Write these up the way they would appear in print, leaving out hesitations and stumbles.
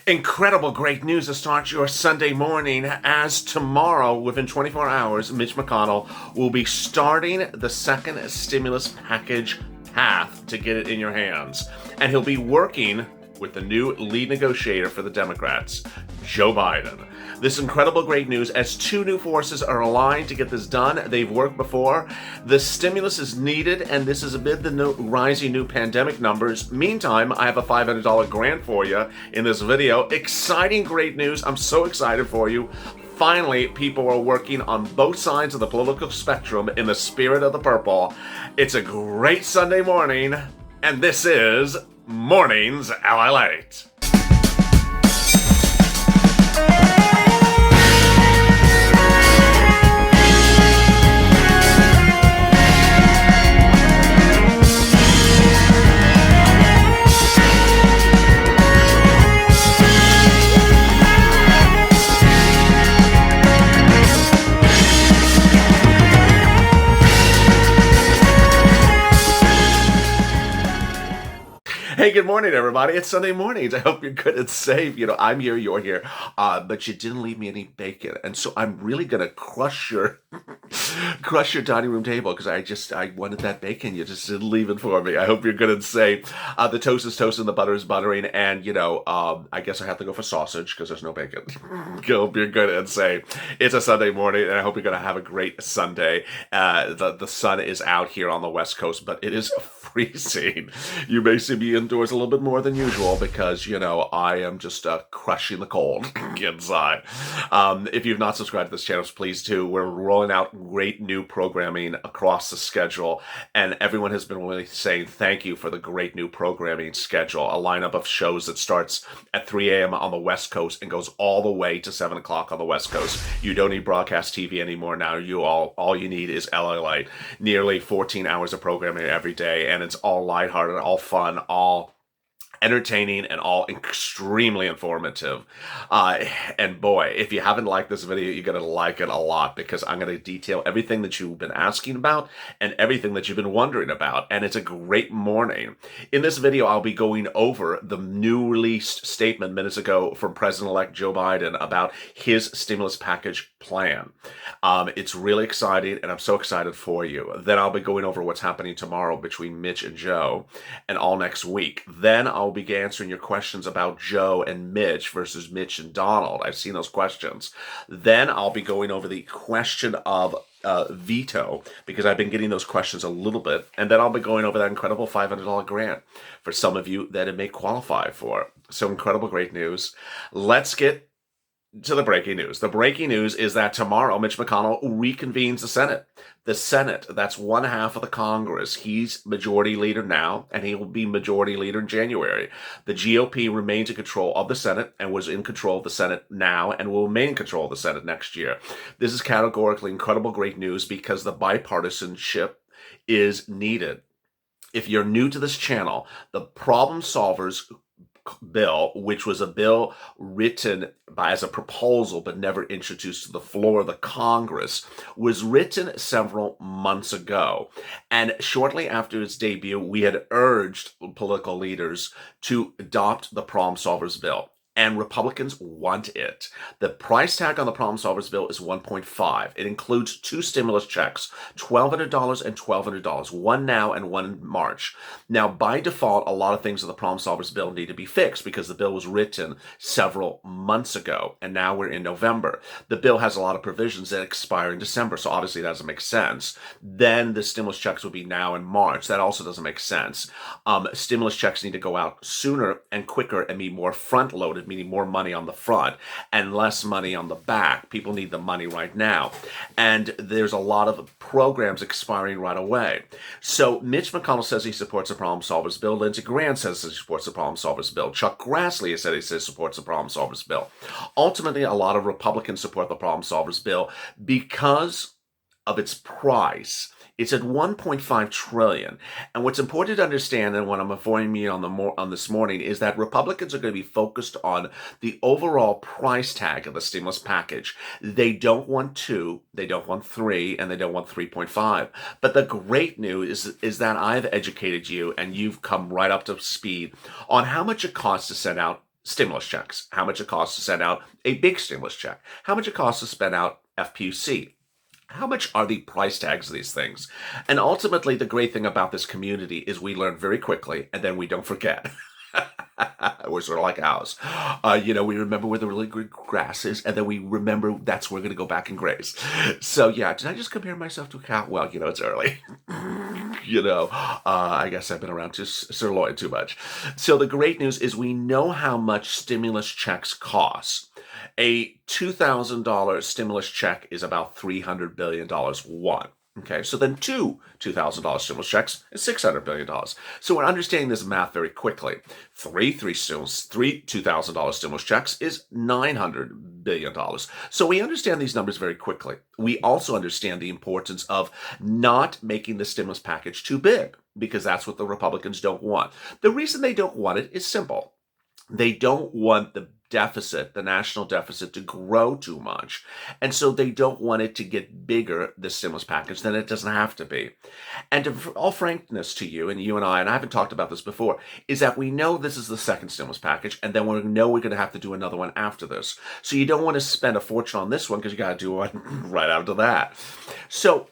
Incredible great news to start your Sunday morning, as tomorrow, within 24 hours, Mitch McConnell will be starting the second stimulus package path to get it in your hands. And he'll be working with the new lead negotiator for the Democrats, Joe Biden. This incredible great news, as two new forces are aligned to get this done. They've worked before. The stimulus is needed, and this is amid the rising new pandemic numbers. Meantime, I have a $500 grant for you in this video. Exciting great news. I'm so excited for you. Finally, people are working on both sides of the political spectrum in the spirit of the purple. It's a great Sunday morning, and this is Mornings LALATE. Hey, good morning, everybody. It's Sunday mornings. I hope you're good and safe. I'm here, you're here, but you didn't leave me any bacon, and so I'm really gonna crush your dining room table because I wanted that bacon. You just didn't leave it for me. I hope you're good and safe. The toast is toasting, the butter is buttering, and I guess I have to go for sausage because there's no bacon. I hope you're good and safe. It's a Sunday morning, and I hope you're gonna have a great Sunday. The sun is out here on the West Coast, but it is freezing. You may see me indoors a little bit more than usual because, I am just crushing the cold inside. If you've not subscribed to this channel, please do. We're rolling out great new programming across the schedule, and everyone has been really saying thank you for the great new programming schedule. A lineup of shows that starts at 3 a.m. on the West Coast and goes all the way to 7 o'clock on the West Coast. You don't need broadcast TV anymore now. All you need is LALATE. Nearly 14 hours of programming every day, and it's all lighthearted, all fun, all entertaining, and all extremely informative. And boy, if you haven't liked this video, you're going to like it a lot because I'm going to detail everything that you've been asking about and everything that you've been wondering about. And it's a great morning. In this video, I'll be going over the new released statement minutes ago from President-elect Joe Biden about his stimulus package plan. It's really exciting, and I'm so excited for you. Then I'll be going over what's happening tomorrow between Mitch and Joe, and all next week. Then I'll be answering your questions about Joe and Mitch versus Mitch and Donald. I've seen those questions. Then I'll be going over the question of veto, because I've been getting those questions a little bit. And then I'll be going over that incredible $500 grant for some of you that it may qualify for. So incredible, great news. Let's get to the breaking news. The breaking news is that tomorrow Mitch McConnell reconvenes the Senate. The Senate, that's one half of the Congress. He's majority leader now, and he will be majority leader in January. The GOP remains in control of the Senate and was in control of the Senate now and will remain in control of the Senate next year. This is categorically incredible great news because the bipartisanship is needed. If you're new to this channel, the Problem Solvers bill, which was a bill written as a proposal but never introduced to the floor of the Congress, was written several months ago. And shortly after its debut, we had urged political leaders to adopt the Problem Solvers bill. And Republicans want it. The price tag on the Problem Solvers bill is $1.5. It includes two stimulus checks, $1,200 and $1,200, one now and one in March. Now, by default, a lot of things in the Problem Solvers bill need to be fixed because the bill was written several months ago, and now we're in November. The bill has a lot of provisions that expire in December, so obviously that doesn't make sense. Then the stimulus checks will be now in March. That also doesn't make sense. Stimulus checks need to go out sooner and quicker and be more front-loaded, meaning more money on the front and less money on the back. People need the money right now. And there's a lot of programs expiring right away. So Mitch McConnell says he supports the Problem Solvers bill. Lindsey Graham says he supports the Problem Solvers bill. Chuck Grassley has said he supports the Problem Solvers bill. Ultimately, a lot of Republicans support the Problem Solvers bill because of its price. It's at $1.5 trillion. And what's important to understand, and what I'm informing you on this morning, is that Republicans are going to be focused on the overall price tag of the stimulus package. They don't want 2, they don't want 3, and they don't want 3.5. But the great news is that I've educated you, and you've come right up to speed on how much it costs to send out stimulus checks, how much it costs to send out a big stimulus check, how much it costs to spend out FPUC. How much are the price tags of these things? And ultimately, the great thing about this community is we learn very quickly and then we don't forget. We're sort of like cows. We remember where the really good grass is, and then we remember that's where we're going to go back and graze. So, yeah, did I just compare myself to a cow? Well, it's early. I guess I've been around sirloin too much. So the great news is we know how much stimulus checks cost. A $2,000 stimulus check is about $300 billion. One. Okay, so then two $2,000 stimulus checks is $600 billion. So we're understanding this math very quickly. Three $2,000 stimulus checks is $900 billion. So we understand these numbers very quickly. We also understand the importance of not making the stimulus package too big, because that's what the Republicans don't want. The reason they don't want it is simple. They don't want the national deficit, to grow too much. And so they don't want it to get bigger, the stimulus package, than it doesn't have to be. And to all frankness to you and I haven't talked about this before, is that we know this is the second stimulus package, and then we know we're going to have to do another one after this. So you don't want to spend a fortune on this one because you got to do one right after that. So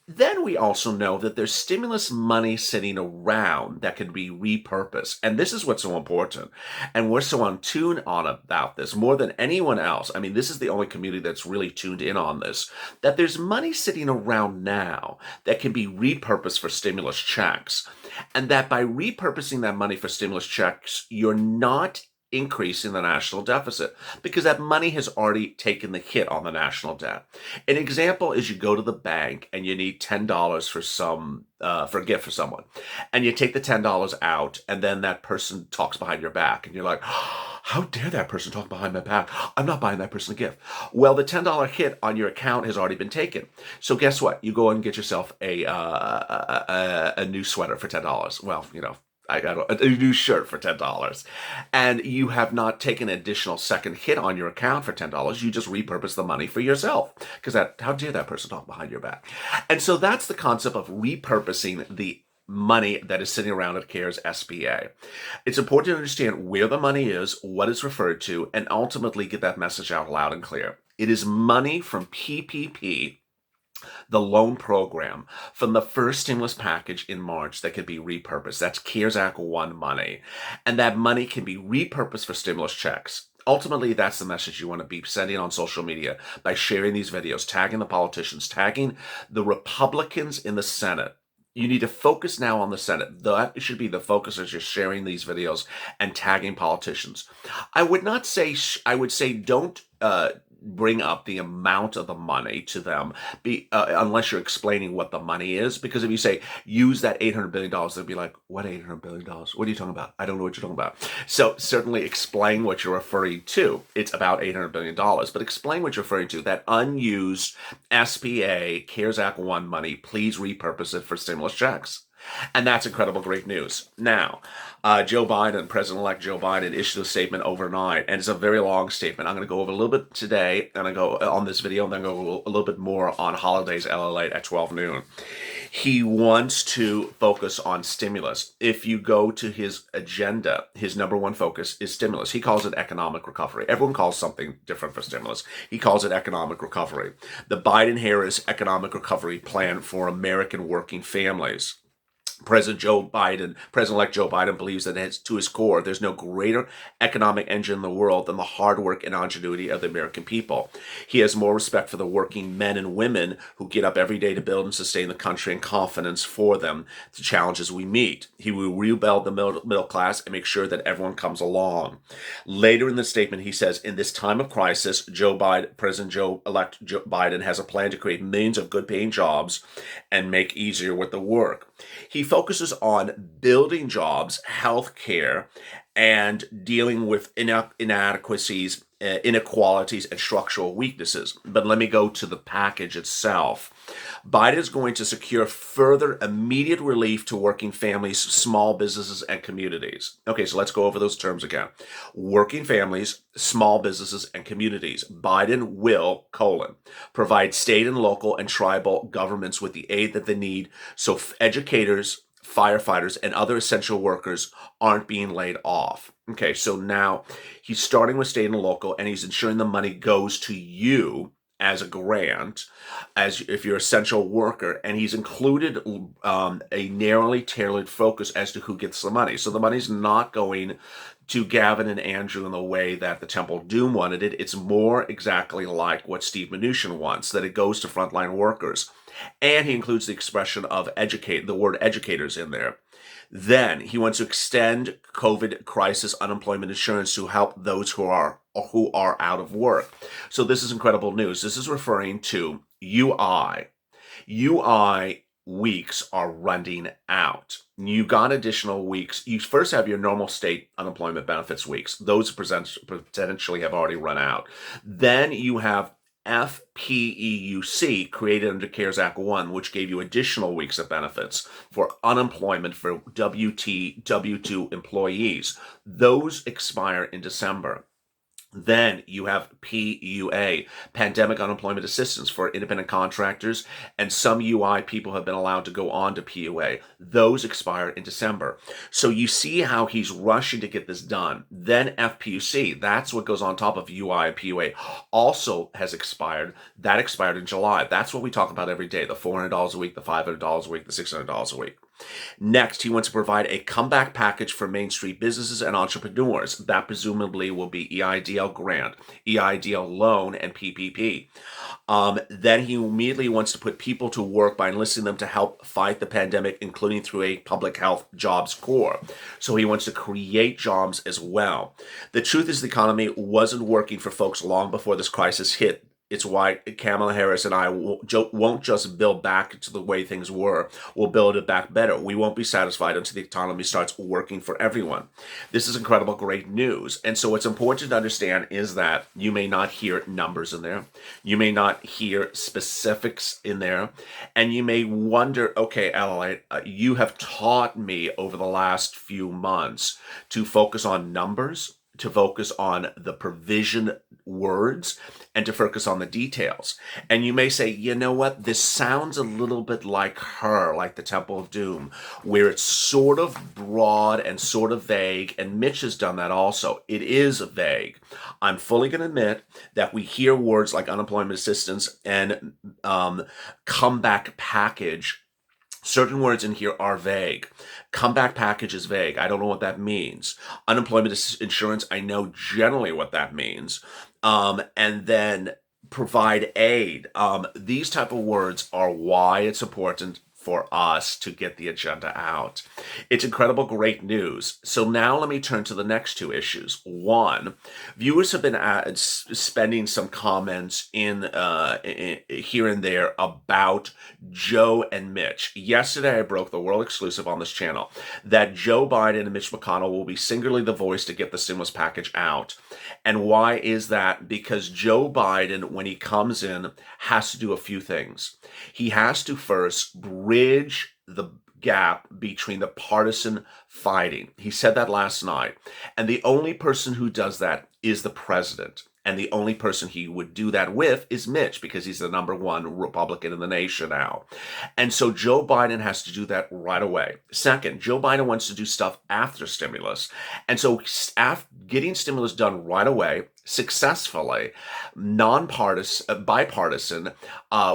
then we also know that there's stimulus money sitting around that can be repurposed. And this is what's so important. And we're so on tune on about this more than anyone else. I mean, this is the only community that's really tuned in on this, that there's money sitting around now that can be repurposed for stimulus checks. And that by repurposing that money for stimulus checks, you're not increasing the national deficit, because that money has already taken the hit on the national debt. An example is you go to the bank and you need $10 for a gift for someone, and you take the $10 out, and then that person talks behind your back, and you're like, how dare that person talk behind my back? I'm not buying that person a gift. Well, the $10 hit on your account has already been taken. So guess what? You go and get yourself a new sweater for $10. Well, I got a new shirt for $10, and you have not taken an additional second hit on your account for $10. You just repurpose the money for yourself, because how dare that person talk behind your back? And so that's the concept of repurposing the money that is sitting around at CARES SBA. It's important to understand where the money is, what it's referred to, and ultimately get that message out loud and clear. It is money from PPP, the loan program, from the first stimulus package in March that could be repurposed. That's CARES Act 1 money. And that money can be repurposed for stimulus checks. Ultimately, that's the message you want to be sending on social media by sharing these videos, tagging the politicians, tagging the Republicans in the Senate. You need to focus now on the Senate. That should be the focus as you're sharing these videos and tagging politicians. I would say don't bring up the amount of the money to them unless you're explaining what the money is. Because if you say, use that $800 billion, they'll be like, what $800 billion? What are you talking about? I don't know what you're talking about. So certainly explain what you're referring to. It's about $800 billion, but explain what you're referring to. That unused SBA CARES Act 1 money, please repurpose it for stimulus checks. And that's incredible, great news. Now, President-elect Joe Biden issued a statement overnight, and it's a very long statement. I'm going to go over a little bit today, and I go on this video, and then go a little bit more on holidays LALATE at 12 noon. He wants to focus on stimulus. If you go to his agenda, his number one focus is stimulus. He calls it economic recovery. Everyone calls something different for stimulus. He calls it economic recovery. The Biden-Harris economic recovery plan for American working families. President-elect Joe Biden believes that to his core, there's no greater economic engine in the world than the hard work and ingenuity of the American people. He has more respect for the working men and women who get up every day to build and sustain the country, and confidence for them, the challenges we meet. He will rebuild the middle class and make sure that everyone comes along. Later in the statement, he says, in this time of crisis, President-elect Joe Biden has a plan to create millions of good-paying jobs and make easier with the work. He focuses on building jobs, healthcare, and dealing with inadequacies, inequalities, and structural weaknesses. But let me go to the package itself. Biden is going to secure further immediate relief to working families, small businesses, and communities. Okay, so let's go over those terms again. Working families, small businesses, and communities. Biden will, provide state and local and tribal governments with the aid that they need, so educators, firefighters, and other essential workers aren't being laid off. Okay, so now he's starting with state and local, and he's ensuring the money goes to you as a grant, as if you're an essential worker, and he's included a narrowly tailored focus as to who gets the money. So the money's not going to Gavin and Andrew in the way that the Temple of Doom wanted it. It's more exactly like what Steve Mnuchin wants, that it goes to frontline workers. And he includes the expression of educate, the word educators in there. Then he wants to extend COVID crisis unemployment insurance to help those who are out of work. So this is incredible news. This is referring to UI. UI weeks are running out. You got additional weeks. You first have your normal state unemployment benefits weeks. Those potentially have already run out. Then you have FPEUC, created under CARES Act 1, which gave you additional weeks of benefits for unemployment for W2 employees. Those expire in December. Then you have PUA, Pandemic Unemployment Assistance for independent contractors, and some UI people have been allowed to go on to PUA. Those expire in December. So you see how he's rushing to get this done. Then FPUC, that's what goes on top of UI and PUA, also has expired. That expired in July. That's what we talk about every day, the $400 a week, the $500 a week, the $600 a week. Next, he wants to provide a comeback package for Main Street businesses and entrepreneurs. That presumably will be EIDL grant, EIDL loan, and PPP. Then he immediately wants to put people to work by enlisting them to help fight the pandemic, including through a public health jobs corps. So he wants to create jobs as well. The truth is the economy wasn't working for folks long before this crisis hit. It's why Kamala Harris and I won't just build back to the way things were. We'll build it back better. We won't be satisfied until the economy starts working for everyone. This is incredible, great news. And so what's important to understand is that you may not hear numbers in there. You may not hear specifics in there. And you may wonder, okay, LALATE, you have taught me over the last few months to focus on numbers, to focus on the provision words, and to focus on the details. And you may say, you know what, this sounds a little bit like her, like the Temple of Doom, where it's sort of broad and sort of vague, and Mitch has done that also. It is vague. I'm fully going to admit that we hear words like unemployment assistance and comeback package. Certain words in here are vague. Comeback package is vague. I don't know what that means. Unemployment insurance, I know generally what that means. And then provide aid. These type of words are why it's important for us to get the agenda out. It's incredible, great news. So now let me turn to the next two issues. One, viewers have been spending some comments in here and there about Joe and Mitch. Yesterday, I broke the world exclusive on this channel that Joe Biden and Mitch McConnell will be singularly the voice to get the stimulus package out. And why is that? Because Joe Biden, when he comes in, has to do a few things. He has to first bridge the gap between the partisan fighting. He said that last night. And the only person who does that is the president. And the only person he would do that with is Mitch, because he's the number one Republican in the nation now. And so Joe Biden has to do that right away. Second, Joe Biden wants to do stuff after stimulus. And so getting stimulus done right away, successfully, bipartisan,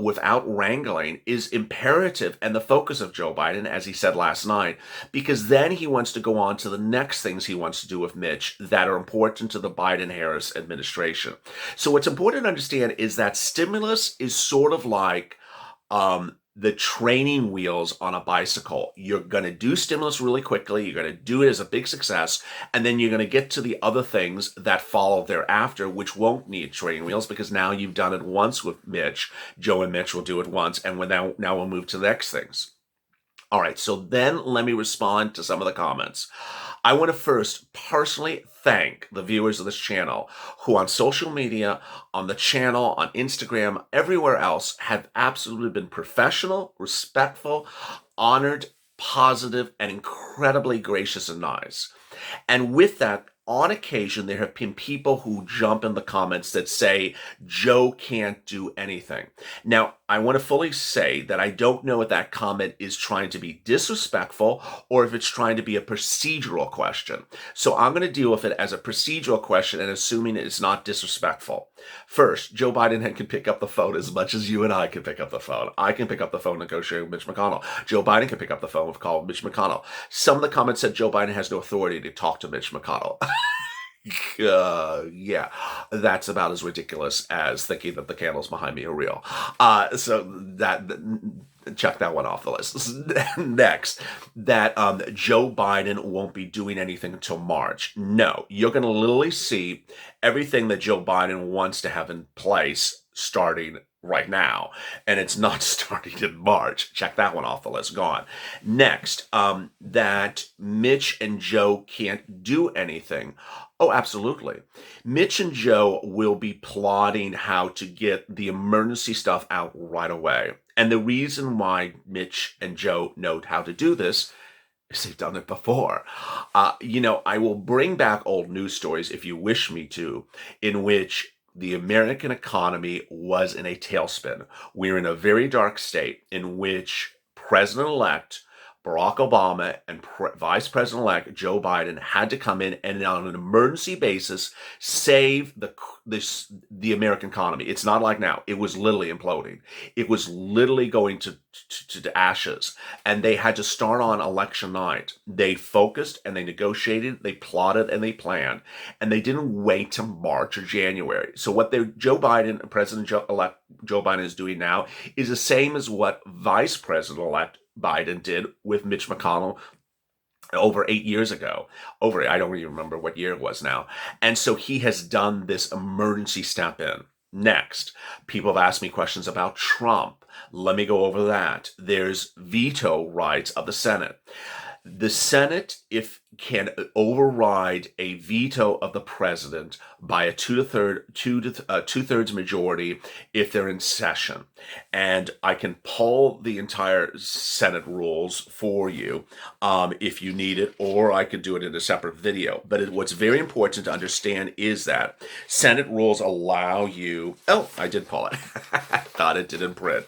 without wrangling, is imperative and the focus of Joe Biden, as he said last night, because then he wants to go on to the next things he wants to do with Mitch that are important to the Biden-Harris administration. So what's important to understand is that stimulus is sort of like the training wheels on a bicycle. You're going to do stimulus really quickly. You're going to do it as a big success. And then you're going to get to the other things that follow thereafter, which won't need training wheels because now you've done it once with Mitch. Joe and Mitch will do it once. And now we'll move to the next things. All right, so then let me respond to some of the comments. I want to first personally thank the viewers of this channel who on social media, on the channel, on Instagram, everywhere else have absolutely been professional, respectful, honored, positive, and incredibly gracious and nice. And with that, on occasion, there have been people who jump in the comments that say Joe can't do anything. Now, I want to fully say that I don't know if that comment is trying to be disrespectful or if it's trying to be a procedural question. So I'm going to deal with it as a procedural question and assuming it's not disrespectful. First, Joe Biden can pick up the phone as much as you and I can pick up the phone. I can pick up the phone negotiating with Mitch McConnell. Joe Biden can pick up the phone with call Mitch McConnell. Some of the comments said Joe Biden has no authority to talk to Mitch McConnell. Yeah, that's about as ridiculous as thinking that the candles behind me are real. So check that one off the list. Next, that Joe Biden won't be doing anything until March. No, you're going to literally see everything that Joe Biden wants to have in place starting right now, and it's not starting in March. Check that one off the list. Gone. Next, that Mitch and Joe can't do anything. Oh, absolutely. Mitch and Joe will be plotting how to get the emergency stuff out right away. And the reason why Mitch and Joe know how to do this is they've done it before. I will bring back old news stories if you wish me to, in which the American economy was in a tailspin. We're in a very dark state in which President-elect Barack Obama and Vice President-elect Joe Biden had to come in and on an emergency basis save the American economy. It's not like now. It was literally imploding. It was literally going to ashes. And they had to start on election night. They focused and they negotiated, they plotted and they planned. And they didn't wait till March or January. So what President-elect Joe Biden is doing now is the same as what Vice President-elect Biden did with Mitch McConnell over 8 years ago. I don't even remember what year it was now. And so he has done this emergency step in. Next, people have asked me questions about Trump. Let me go over that. There's veto rights of the Senate. The Senate, can override a veto of the president by a two-thirds majority if they're in session. And I can pull the entire Senate rules for you if you need it, or I could do it in a separate video. But what's very important to understand is that Senate rules allow you... Oh, I did pull it. I thought it didn't print.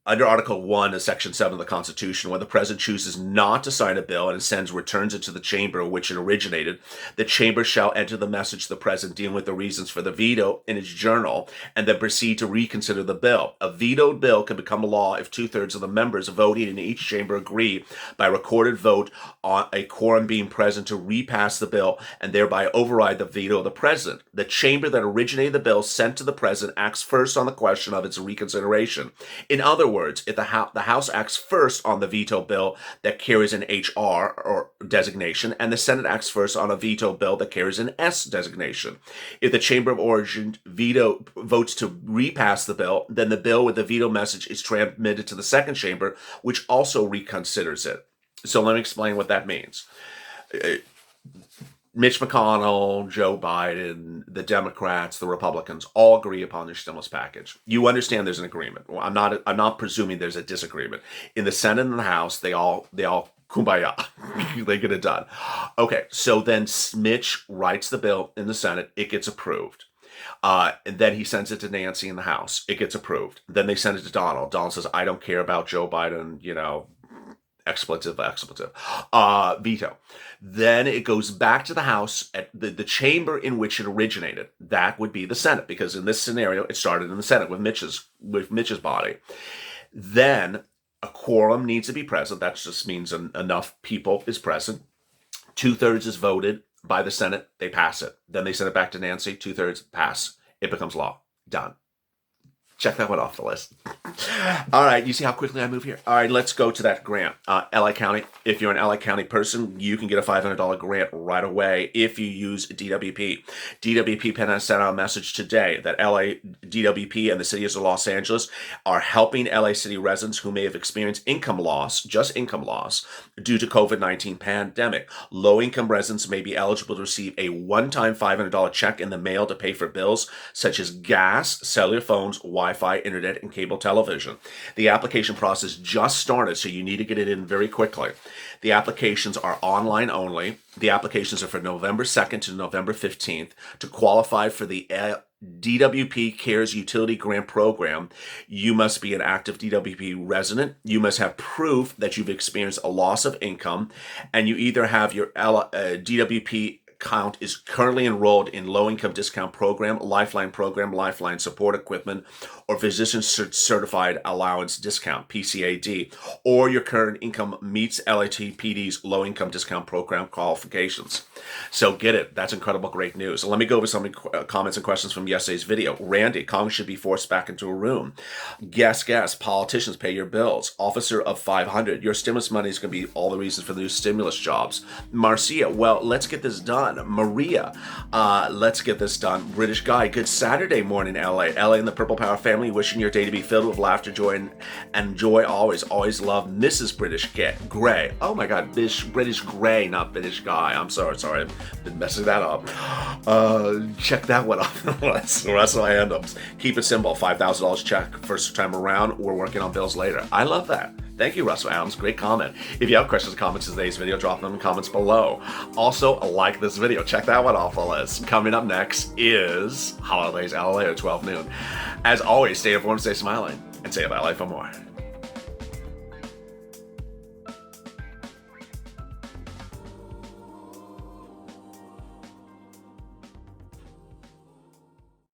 Under Article 1 of Section 7 of the Constitution, when the president chooses not to sign a bill and returns it to the chamber in which it originated, the chamber shall enter the message to the president dealing with the reasons for the veto in its journal and then proceed to reconsider the bill. A vetoed bill can become a law if two-thirds of the members voting in each chamber agree by recorded vote on a quorum being present to repass the bill and thereby override the veto of the president. The chamber that originated the bill sent to the president acts first on the question of its reconsideration. In other words, if the House acts first on the veto bill that carries an HR or designation, and the Senate acts first on a veto bill that carries an S designation. If the Chamber of Origin votes to repass the bill, then the bill with the veto message is transmitted to the second chamber, which also reconsiders it. So let me explain what that means. Mitch McConnell, Joe Biden, the Democrats, the Republicans all agree upon their stimulus package. You understand there's an agreement. Well, I'm not presuming there's a disagreement. In the Senate and the House, they all kumbaya. They get it done. Okay, so then Mitch writes the bill in the Senate. It gets approved. And then he sends it to Nancy in the House. It gets approved. Then they send it to Donald. Donald says, I don't care about Joe Biden, expletive, veto. Then it goes back to the House at the chamber in which it originated. That would be the Senate, because in this scenario, it started in the Senate with Mitch's body. Then a quorum needs to be present. That just means enough people is present. 2/3 is voted by the Senate. They pass it. Then they send it back to Nancy. 2/3 pass. It becomes law. Done. Check that one off the list. All right, you see how quickly I move here? All right, let's go to that grant. LA County, if you're an LA County person, you can get a $500 grant right away if you use DWP. DWP sent out a message today that DWP and the city of Los Angeles are helping LA City residents who may have experienced income loss, just income loss, due to COVID-19 pandemic. Low-income residents may be eligible to receive a one-time $500 check in the mail to pay for bills such as gas, cellular phones, Wi-Fi, Wi-Fi, internet, and cable television. The application process just started, so you need to get it in very quickly. The applications are online only. The applications are for November 2nd to November 15th. To qualify for the DWP CARES Utility Grant Program, you must be an active DWP resident. You must have proof that you've experienced a loss of income, and you either have your DWP account is currently enrolled in low-income discount program, lifeline support equipment, or physician certified allowance discount, PCAD, or your current income meets LATPD's low-income discount program qualifications. So get it. That's incredible, great news. Let me go over some comments and questions from yesterday's video. Randy, Congress should be forced back into a room. Guess, politicians pay your bills. Officer of 500, your stimulus money is going to be all the reasons for the new stimulus jobs. Marcia, well, let's get this done. Maria, let's get this done. British guy, good Saturday morning, LA. LA and the Purple Power family, wishing your day to be filled with laughter, joy, and joy always. Always love, Mrs. British Gray. Oh my God, British Gray, not British guy. I'm sorry, I've been messing that up. Check that one off. Russell Adams, keep it simple. $5,000 check first time around. We're working on bills later. I love that. Thank you, Russell Adams. Great comment. If you have questions or comments in today's video, drop them in the comments below. Also, like this video. Check that one off the list. Coming up next is Holidays LA at 12 noon. As always, stay informed, stay smiling, and stay about LA for more.